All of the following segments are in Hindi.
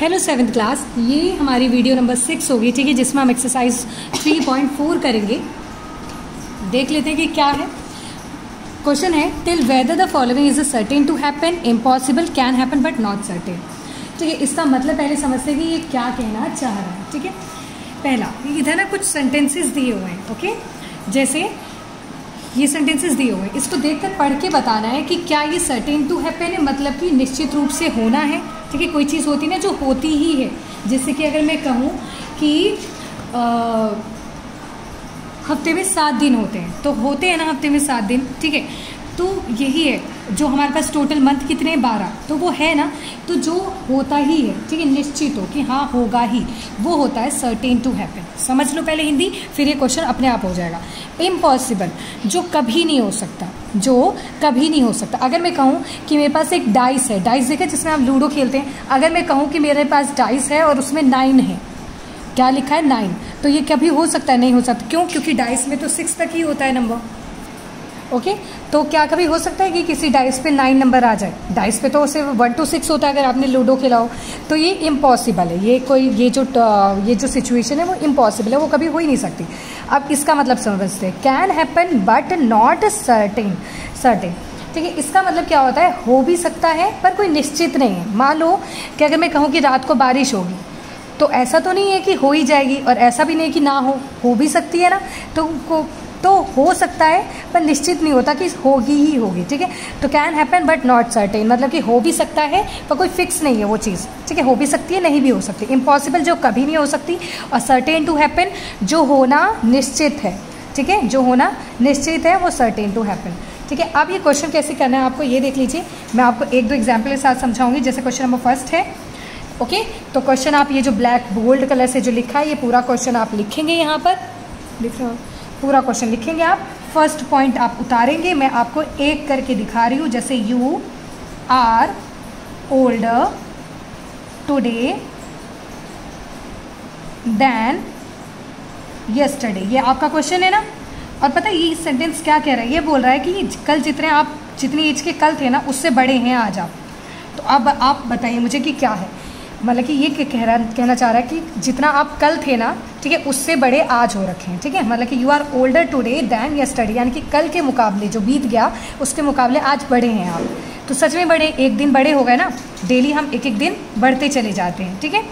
हेलो 7th क्लास, ये हमारी वीडियो नंबर 6 होगी, ठीक है, जिसमें हम एक्सरसाइज 3.4 करेंगे। देख लेते हैं कि क्या है। क्वेश्चन है tell whether the following is certain to happen, impossible, can happen but not certain. ठीक है, इसका मतलब पहले समझते हैं कि ये क्या कहना चाह रहा है। ठीक है, पहला इधर ना कुछ सेंटेंसेस दिए हुए हैं। ओके, जैसे ये सेंटेंसेस दिए हुए हैं, इसको देखकर पढ़ के बताना है कि क्या ये सर्टेन टू हैपन है, मतलब कि निश्चित रूप से होना है। ठीक है, कोई चीज़ होती है ना जो होती ही है, जैसे कि अगर मैं कहूँ कि हफ्ते में 7 दिन होते हैं, तो होते हैं ना हफ्ते में 7 दिन। ठीक है, तो यही है जो हमारे पास टोटल मंथ कितने 12, तो वो है ना, तो जो होता ही है, ठीक है, निश्चित हो कि हाँ होगा ही, वो होता है सर्टेन टू हैपन। समझ लो पहले हिंदी, फिर ये क्वेश्चन अपने आप हो जाएगा। इम्पॉसिबल, जो कभी नहीं हो सकता, जो कभी नहीं हो सकता। अगर मैं कहूँ कि मेरे पास एक डाइस है, डाइस देखे जिसमें हम लूडो खेलते हैं, अगर मैं कहूँ कि मेरे पास डाइस है और उसमें 9 है, क्या लिखा है 9, तो ये कभी हो सकता है? नहीं हो सकता। क्यों? क्योंकि डाइस में तो 6 तक ही होता है नंबर। ओके, तो क्या कभी हो सकता है कि किसी डाइस पे 9 नंबर आ जाए? डाइस पे तो सिर्फ 1 to 6 होता है अगर आपने लूडो खेला हो, तो ये इम्पॉसिबल है। ये जो सिचुएशन है वो इम्पॉसिबल है, वो कभी हो ही नहीं सकती। अब इसका मतलब समझते हैं, can happen but not certain. ठीक है, इसका मतलब क्या होता है? हो भी सकता है पर कोई निश्चित नहीं है। मान लो कि अगर मैं कहूँ कि रात को बारिश होगी, तो ऐसा तो नहीं है कि हो ही जाएगी, और ऐसा भी नहीं कि ना हो भी सकती है ना, तो हो सकता है पर निश्चित नहीं होता कि होगी ही होगी। ठीक है, तो can happen but not certain, मतलब कि हो भी सकता है पर कोई फिक्स नहीं है वो चीज़। ठीक है, हो भी सकती है, नहीं भी हो सकती। इम्पॉसिबल, जो कभी नहीं हो सकती, और सर्टेन टू हैपन, जो होना निश्चित है। ठीक है, जो होना निश्चित है वो सर्टेन टू हैपन। ठीक है, अब ये क्वेश्चन कैसे करना है आपको ये देख लीजिए। मैं आपको 1-2 एग्जाम्पल के साथ समझाऊंगी। जैसे क्वेश्चन नंबर 1 है। ओके, तो क्वेश्चन आप ये जो ब्लैक बोल्ड कलर से जो लिखा है, ये पूरा क्वेश्चन आप लिखेंगे, यहाँ पर लिख रहे हो, पूरा क्वेश्चन लिखेंगे आप। फर्स्ट पॉइंट आप उतारेंगे, मैं आपको एक करके दिखा रही हूँ। जैसे you are older today than yesterday, ये आपका क्वेश्चन है ना। और पता है ये सेंटेंस क्या कह रहा है? ये बोल रहा है कि कल जितनी एज के कल थे ना, उससे बड़े हैं आज आप। तो अब आप बताइए मुझे कि क्या है, मतलब कि ये कहना चाह रहा है कि जितना आप कल थे ना, ठीक है, उससे बड़े आज हो रखे हैं। ठीक है, मतलब कि you are older today than yesterday, यानी कि कल के मुकाबले जो बीत गया उसके मुकाबले आज बड़े हैं आप। तो सच में बड़े, एक दिन बड़े हो गए ना, डेली हम एक दिन बढ़ते चले जाते हैं। ठीक है,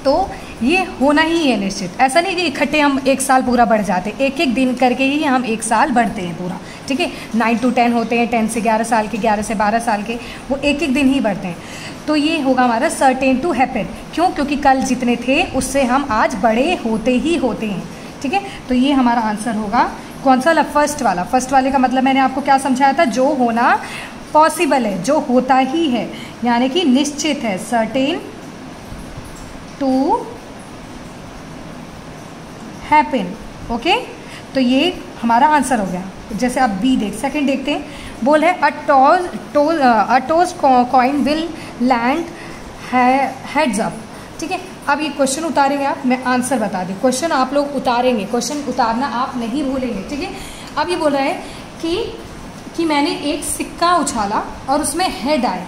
तो ये होना ही है निश्चित। ऐसा नहीं कि इकट्ठे हम 1 साल पूरा बढ़ जाते, एक दिन करके ही हम 1 साल बढ़ते हैं पूरा। ठीक है, 9 to 10 होते हैं, 10 से 11 साल के, 11 से 12 साल के, वो एक दिन ही बढ़ते हैं। तो ये होगा हमारा सर्टेन टू हैपन। क्यों? क्योंकि कल जितने थे उससे हम आज बड़े होते ही होते हैं। ठीक है, तो ये हमारा आंसर होगा। कौन सा वाला? फर्स्ट वाला। फर्स्ट वाले का मतलब मैंने आपको क्या समझाया था? जो होना पॉसिबल है, जो होता ही है, यानी कि निश्चित है, सर्टेन टू हैपन। ओके, तो ये हमारा आंसर हो गया। जैसे आप बी सेकंड देखते हैं, बोल है a toss coin will land heads up. ठीक है, अब ये क्वेश्चन उतारेंगे आप, मैं आंसर बता दी। क्वेश्चन आप लोग उतारेंगे, क्वेश्चन उतारना आप नहीं भूलेंगे। ठीक है, अब ये बोल रहा है कि मैंने एक सिक्का उछाला और उसमें हेड आया।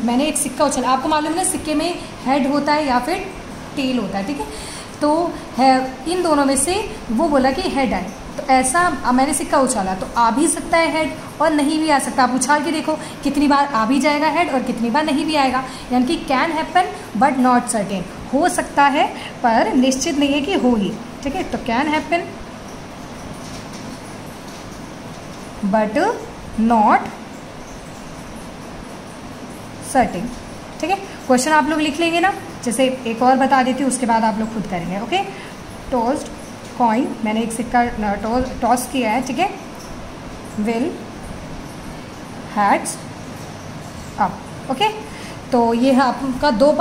मैंने एक सिक्का उछाला, आपको मालूम है सिक्के में हेड होता है या फिर टेल होता है। ठीक है, तो है इन दोनों में से वो बोला कि हेड आए, तो ऐसा मैंने सिक्का उछाला, तो आ भी सकता है हेड और नहीं भी आ सकता। आप उछाल के देखो कितनी बार आ भी जाएगा हेड और कितनी बार नहीं भी आएगा। यानी कि can happen but not certain, हो सकता है पर निश्चित नहीं है कि हो ही। ठीक है, तो can happen but not certain. ठीक है, क्वेश्चन आप लोग लिख लेंगे ना। जैसे एक और बता देती हूँ, उसके बाद आप लोग खुद करेंगे। ओके, टॉस्ड कॉइन, मैंने एक सिक्का टॉस किया है। ठीक है, विल हैड्स अप। ओके, तो ये है आपका 2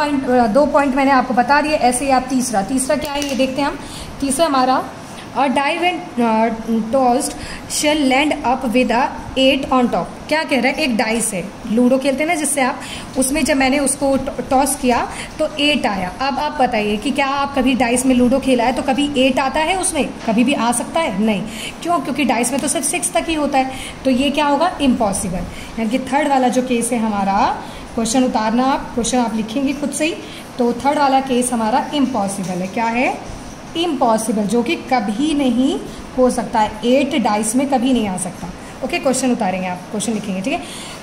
पॉइंट मैंने आपको बता दिए। ऐसे ही आप तीसरा क्या है ये देखते हैं हम। तीसरा हमारा और die and tossed shall land up with a 8 on top. क्या कह रहा है? एक डाइस है, लूडो खेलते हैं ना जिससे आप, उसमें जब मैंने उसको टॉस किया तो 8 आया। अब आप बताइए कि क्या आप कभी डाइस में लूडो खेला है तो कभी 8 आता है उसमें? कभी भी आ सकता है? नहीं। क्यों? क्योंकि डाइस में तो सिर्फ 6 तक ही होता है। तो ये क्या होगा? इम्पॉसिबल। यानी कि थर्ड वाला जो केस है हमारा, क्वेश्चन उतारना, आप क्वेश्चन आप लिखेंगे खुद से ही। तो थर्ड वाला केस हमारा इम्पॉसिबल है। क्या है? इम्पॉसिबल, जो कि कभी नहीं हो सकता है, 8 डाइस में कभी नहीं आ सकता। ओके, क्वेश्चन उतारेंगे, आप क्वेश्चन लिखेंगे, ठीक है।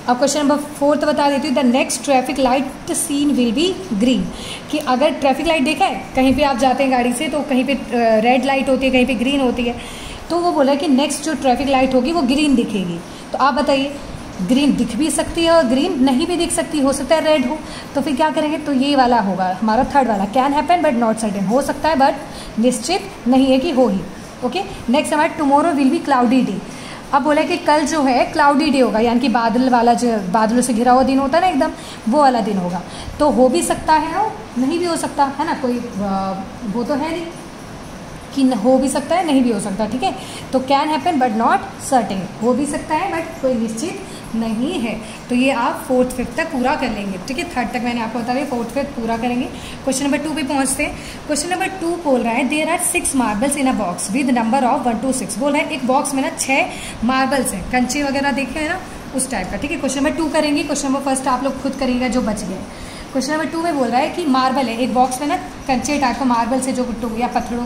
अब क्वेश्चन नंबर 4 बता देती हूँ। The next traffic light seen will be green, कि अगर ट्रैफिक लाइट देखा है, कहीं पे आप जाते हैं गाड़ी से तो कहीं पे रेड लाइट होती है, कहीं पे ग्रीन होती है, तो वो बोला कि नेक्स्ट जो ट्रैफिक लाइट होगी वो ग्रीन दिखेगी। तो आप बताइए, ग्रीन दिख भी सकती है और ग्रीन नहीं भी दिख सकती, हो सकता है रेड हो, तो फिर क्या करेंगे? तो ये वाला होगा हमारा थर्ड वाला, can happen but not certain, हो सकता है बट निश्चित नहीं है कि हो ही। ओके, नेक्स्ट हमारा tomorrow will be cloudy day. अब बोला कि कल जो है क्लाउडी डे होगा, यानी कि बादल वाला, जो बादलों से घिरा हुआ दिन होता है ना एकदम, वो वाला दिन होगा। तो हो भी सकता है और नहीं भी हो सकता है ना, कोई वो तो है नहीं कि हो भी सकता है नहीं भी हो सकता, ठीक है। तो can happen but not certain, हो भी सकता है बट कोई निश्चित नहीं है। तो ये आप 4th 5th तक पूरा कर लेंगे, ठीक है। 3rd तक मैंने आपको बता दिया, 4th 5th पूरा करेंगे। क्वेश्चन नंबर 2 पे पहुंचते हैं। क्वेश्चन नंबर 2 बोल रहा है there are 6 marbles in a box with number of 1 to 6। बोल रहा है एक बॉक्स में ना 6 मार्बल्स हैं, कंचे वगैरह देखे हैं ना, उस टाइप का, ठीक है। क्वेश्चन नंबर 2 करेंगे, क्वेश्चन नंबर 1 आप लोग खुद करेंगे जो बच गए। क्वेश्चन नंबर 2 में बोल रहा है कि मार्बल है, एक बॉक्स में ना कंचे टाइप का मार्बल से, जो या पत्थरों,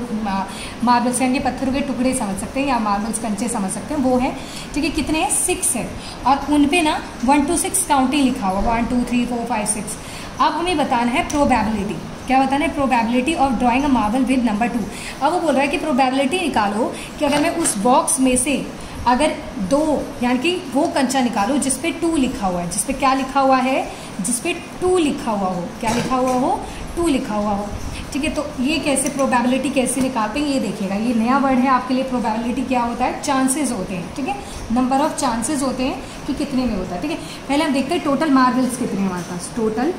मार्बल से, यानी पत्थरों के टुकड़े समझ सकते हैं या मार्बल्स कंचे समझ सकते हैं, वो है, ठीक है। कितने हैं? 6 है, और उन पे ना 1 to 6 काउंटिंग लिखा हुआ, 1 2 3 4 5 6। अब हमें बताना है प्रोबेबिलिटी। क्या बताना है? Probability of drawing a marble with number 2। अब वो बोल रहा है कि प्रोबेबिलिटी निकालो कि अगर मैं उस बॉक्स में से अगर 2, यानी कि वो कंचा निकालो जिसपे 2 लिखा हुआ है, जिसपे क्या लिखा हुआ है? जिसपे 2 लिखा हुआ हो। क्या लिखा हुआ हो? 2 लिखा हुआ हो, ठीक है। तो ये कैसे प्रोबेबिलिटी कैसे निकालते हैं ये देखिएगा, ये नया वर्ड है आपके लिए। प्रोबेबिलिटी क्या होता है? चांसेस होते हैं, ठीक है। नंबर ऑफ चांसेस होते हैं कि कितने में होता है, ठीक है। पहले हम देखते हैं टोटल मार्बल्स कितने हैं हमारे पास, टोटल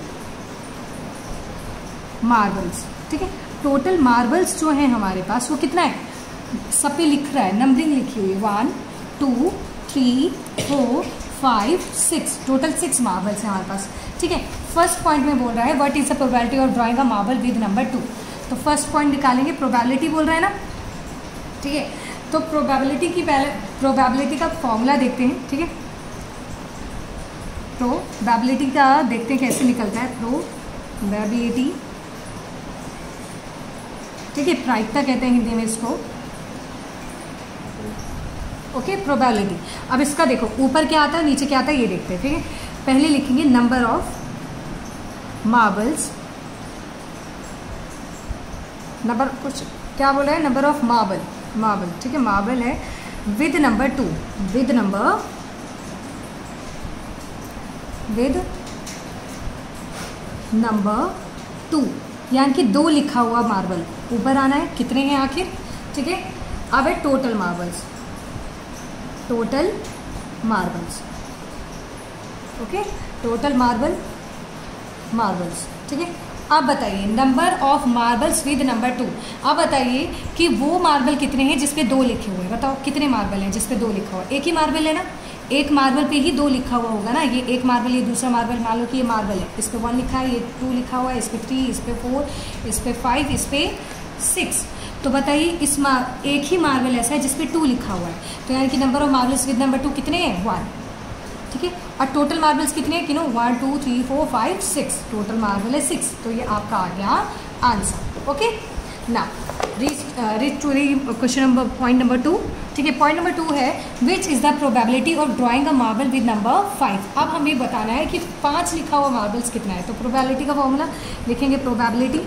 मार्बल्स, ठीक है। टोटल मार्बल्स जो है हमारे पास वो कितना है? सब पे लिख रहा है, नंबरिंग लिखी हुई है, 1 2 3 4 5 6, टोटल 6 मार्बल्स हैं हमारे पास, ठीक है। फर्स्ट पॉइंट में बोल रहा है what is the probability of drawing a marble with number 2। तो फर्स्ट पॉइंट निकालेंगे, प्रोबेबिलिटी बोल रहा है ना, ठीक है। तो प्रोबेबिलिटी की पहले प्रोबेबिलिटी का फॉर्मूला देखते हैं, ठीक है। प्रोबेबिलिटी का देखते हैं कैसे निकलता है। प्रोबेबिलिटी, ठीक है, प्रायिकता कहते हैं हिंदी में इसको। Okay, probability. अब इसका देखो ऊपर क्या आता है नीचे क्या आता है ये देखते हैं, ठीक है। पहले लिखेंगे नंबर ऑफ मार्बल्स, नंबर कुछ क्या बोला है? नंबर ऑफ मार्बल, ठीक है, मार्बल है विद नंबर 2, विद नंबर 2, यानी कि 2 लिखा हुआ मार्बल ऊपर आना है। कितने हैं आखिर, ठीक है। अब है total marbles, total marbles, okay, total marbles, ठीक है। अब बताइए number of marbles with number 2। अब बताइए कि वो मार्बल कितने हैं जिसपे 2 लिखे हुए हैं, बताओ कितने मार्बल हैं जिसपे 2 लिखा हुआ है? एक ही मार्बल है ना, एक मार्बल पे ही 2 लिखा हुआ होगा ना। ये एक मार्बल, ये दूसरा मार्बल, मान लो कि ये मार्बल है, इस पे 1 लिखा है, ये 2 लिखा हुआ है, इस पे 3, इस पे 4, इस पे 5, इस पे 6। तो बताइए एक ही मार्बल ऐसा है जिसपे 2 लिखा हुआ है, तो यानी कि number of marbles with number 2 कितने हैं? 1, ठीक है। और टोटल मार्बल्स कितने हैं? 1 2 3 4 5 6, टोटल मार्बल है 6। तो ये आपका आ गया आंसर, ओके। ना reach to the question number point number 2, ठीक है। पॉइंट नंबर 2 है which is the probability of drawing a marble with number 5। अब हमें बताना है कि 5 लिखा हुआ मार्बल्स कितना है। तो प्रोबेबिलिटी का फॉर्मूला लिखेंगे, प्रोबेबिलिटी,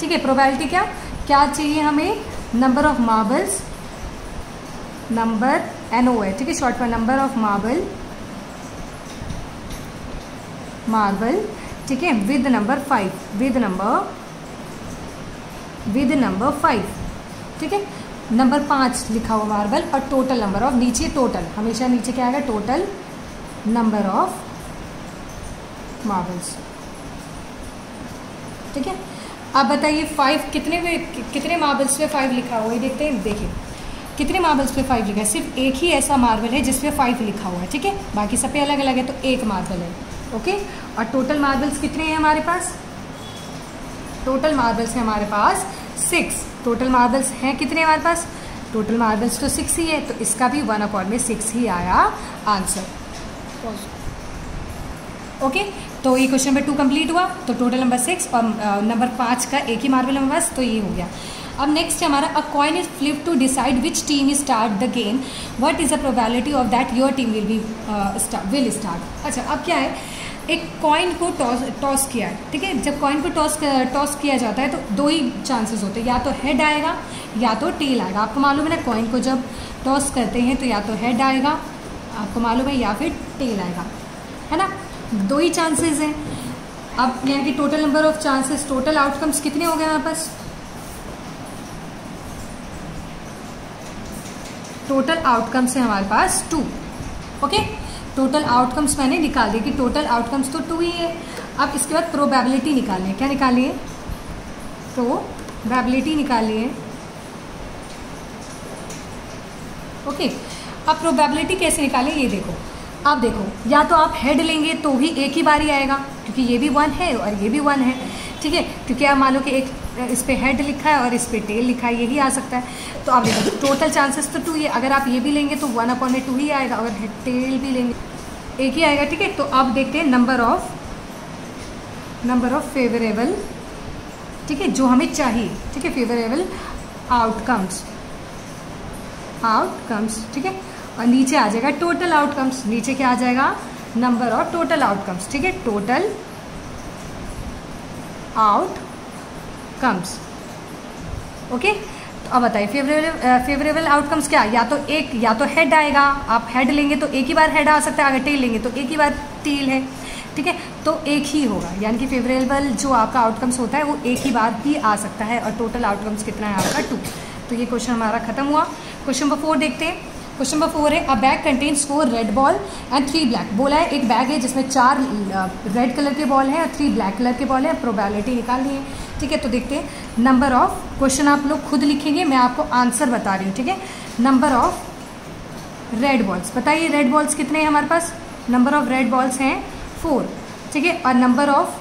ठीक है। प्रोबेबिलिटी क्या चाहिए हमें? Number of marbles, number NO है, ठीक है, शॉर्ट पर नंबर ऑफ मार्बल, ठीक है, विद नंबर 5, विद नंबर 5, ठीक है। नंबर 5 लिखा हुआ मार्बल और टोटल नंबर ऑफ, नीचे टोटल, हमेशा नीचे क्या आएगा? टोटल नंबर ऑफ मार्बल्स, ठीक है। अब बताइए 5 कितने मार्बल्स पे 5 लिखा हुआ है देखते हैं। देखिए कितने मार्बल्स पे 5 लिखा है? सिर्फ एक ही ऐसा मार्बल है जिसपे 5 लिखा हुआ है, ठीक है। बाकी सब पे अलग अलग है, तो एक मार्बल है, ओके। और टोटल मार्बल्स कितने हैं हमारे पास? टोटल मार्बल्स हैं हमारे पास 6। टोटल मार्बल्स हैं कितने हमारे पास? टोटल मार्बल्स तो 6 ही है, तो इसका भी 1/6 ही आया आंसर। ओके, तो ये क्वेश्चन नंबर 2 कंप्लीट हुआ। तो टोटल नंबर 6 और नंबर 5 का एक ही मार्बल नंबर बस, तो ये हो गया। अब नेक्स्ट है हमारा, a coin is flip to decide which team is start the game, what is the probability of that your team will start. अच्छा, अब क्या है, एक कॉइन को टॉस किया है, ठीक है। जब कॉइन को टॉस किया जाता है तो 2 ही चांसेस होते हैं, या तो हेड आएगा या तो टेल आएगा। आपको मालूम है ना, कॉइन को जब टॉस करते हैं तो या तो हेड आएगा, आपको मालूम है, या फिर टेल आएगा, है ना। 2 ही चांसेस हैं। अब यानी कि total number of chances, total outcomes कितने हो गए हमारे पास? टोटल आउटकम्स है हमारे पास 2। ओके, टोटल आउटकम्स मैंने निकाल दिए कि टोटल आउटकम्स तो 2 ही है। अब इसके बाद प्रोबेबिलिटी निकालनी है। क्या निकालिए? प्रोबेबिलिटी निकालिए। ओके, अब प्रोबेबिलिटी कैसे निकालें ये देखो। अब देखो, या तो आप हेड लेंगे तो ही एक ही बारी आएगा, क्योंकि ये भी 1 है और ये भी 1 है, ठीक है। क्योंकि आप मान लो कि एक इस पे हेड लिखा है और इस पे टेल लिखा है, यही आ सकता है। तो आप देखो टोटल चांसेस तो 2 ही है। अगर आप ये भी लेंगे तो 1/2 ही आएगा, अगर हेड टेल भी लेंगे एक ही आएगा, ठीक है। तो अब देखते हैं नंबर ऑफ फेवरेबल, ठीक है, जो हमें चाहिए, ठीक है, फेवरेबल आउटकम्स, ठीक है। और नीचे आ जाएगा टोटल आउटकम्स। नीचे क्या आ जाएगा? नंबर ऑफ टोटल आउटकम्स, ठीक है, टोटल आउटकम्स। ओके, तो अब बताइए फेवरेबल आउटकम्स क्या? या तो हेड आएगा, आप हेड लेंगे तो एक ही बार हेड आ सकता है, अगर टेल लेंगे तो एक ही बार टेल है, ठीक है। तो एक ही होगा, यानी कि फेवरेबल जो आपका आउटकम्स होता है वो एक ही बार ही आ सकता है। और टोटल आउटकम्स कितना है आपका? 2। तो ये क्वेश्चन हमारा खत्म हुआ। क्वेश्चन नंबर 4 देखते हैं। क्वेश्चन नंबर 4 है, अ bag contains 4 red ball and 3 black. बोला है एक बैग है जिसमें 4 रेड कलर के बॉल हैं और 3 ब्लैक कलर के बॉल हैं। प्रोबेबिलिटी निकालनी है, ठीक है। तो देखते हैं नंबर ऑफ, क्वेश्चन आप लोग खुद लिखेंगे, मैं आपको आंसर बता रही हूँ, ठीक है। नंबर ऑफ रेड बॉल्स, बताइए रेड बॉल्स कितने हैं हमारे पास? नंबर ऑफ रेड बॉल्स हैं 4, ठीक है। और नंबर ऑफ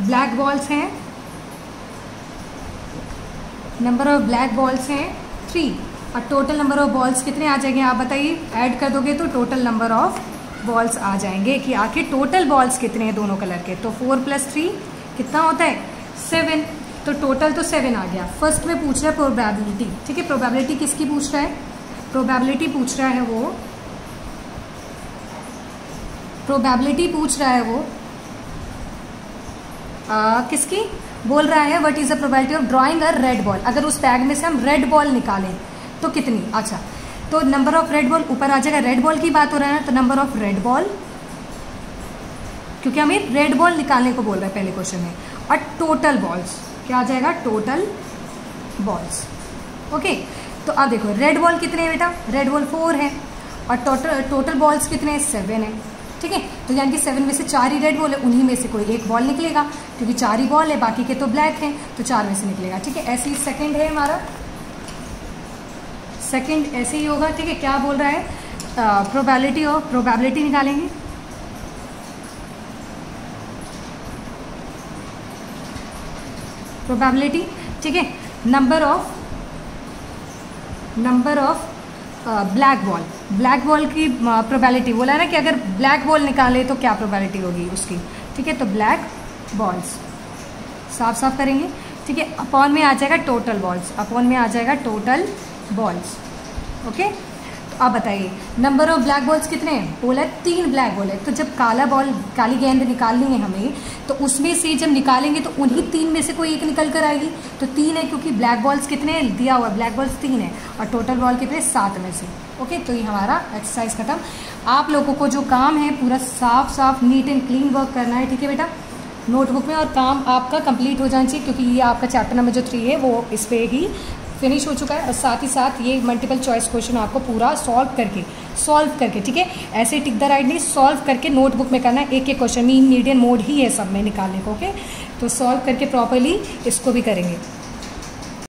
ब्लैक बॉल्स हैं, नंबर ऑफ ब्लैक बॉल्स हैं 3। और टोटल नंबर ऑफ बॉल्स कितने आ जाएंगे आप बताइए? ऐड कर दोगे तो टोटल नंबर ऑफ बॉल्स आ जाएंगे कि आखिर टोटल बॉल्स कितने हैं दोनों कलर के। तो 4 + 3 कितना होता है? 7। तो टोटल तो 7 आ गया। फर्स्ट में पूछ रहा है प्रोबेबिलिटी, ठीक है। प्रोबेबिलिटी किसकी पूछ रहा है? प्रोबेबिलिटी पूछ रहा है वो किसकी बोल रहा है? What is the probability of drawing a red ball. अगर उस बैग में से हम रेड बॉल निकालें तो कितनी? अच्छा, तो नंबर ऑफ रेड बॉल ऊपर आ जाएगा, रेड बॉल की बात हो रहा है तो नंबर ऑफ रेड बॉल, क्योंकि हमें रेड बॉल निकालने को बोल रहा है पहले क्वेश्चन में। और टोटल बॉल्स क्या आ जाएगा? Total balls. ओके, तो अब देखो रेड बॉल कितने हैं बेटा? रेड बॉल 4 है और टोटल बॉल्स कितने हैं? 7 है, ठीक है। तो यानी कि 7 में से 4 ही रेड बॉल है, उन्हीं में से कोई एक बॉल निकलेगा, क्योंकि 4 ही बॉल है, बाकी के तो ब्लैक हैं, तो 4 में से निकलेगा, ठीक है। ऐसे ही सेकंड है हमारा, सेकंड ऐसे ही होगा, ठीक है। क्या बोल रहा है? प्रोबेबिलिटी निकालेंगे। प्रोबेबिलिटी, ठीक है। नंबर ऑफ ब्लैक बॉल की प्रोबेबिलिटी बोला है ना कि अगर ब्लैक बॉल निकाले तो क्या प्रोबेबिलिटी होगी उसकी, ठीक है। तो ब्लैक बॉल्स साफ करेंगे, ठीक है। अपॉन में आ जाएगा टोटल बॉल्स, ओके। तो अब बताइए नंबर ऑफ ब्लैक बॉल्स कितने हैं? बोला 3 ब्लैक बॉल है। तो जब काली गेंद निकालनी है हमें, तो उसमें से जब निकालेंगे तो उन्हीं 3 में से कोई एक निकल कर आएगी। तो 3 है, क्योंकि ब्लैक बॉल्स कितने हैं दिया हुआ, ब्लैक बॉल्स 3 है और टोटल बॉल कितने? 7 में से। ओके, तो ये हमारा एक्सरसाइज खत्म। आप लोगों को जो काम है पूरा साफ नीट एंड क्लीन वर्क करना है, ठीक है बेटा, नोटबुक में। और काम आपका कंप्लीट हो जाना चाहिए, क्योंकि ये आपका चैप्टर नंबर जो 3 है वो इस पे ही फिनिश हो चुका है। और साथ ही साथ ये मल्टीपल चॉइस क्वेश्चन आपको पूरा सॉल्व करके, ठीक है। ऐसे टिक द राइट नहीं, सॉल्व करके नोटबुक में करना है। एक क्वेश्चन मीन मीडियन मोड ही है सब में निकालने को, ओके। तो सॉल्व करके प्रॉपरली इसको भी करेंगे।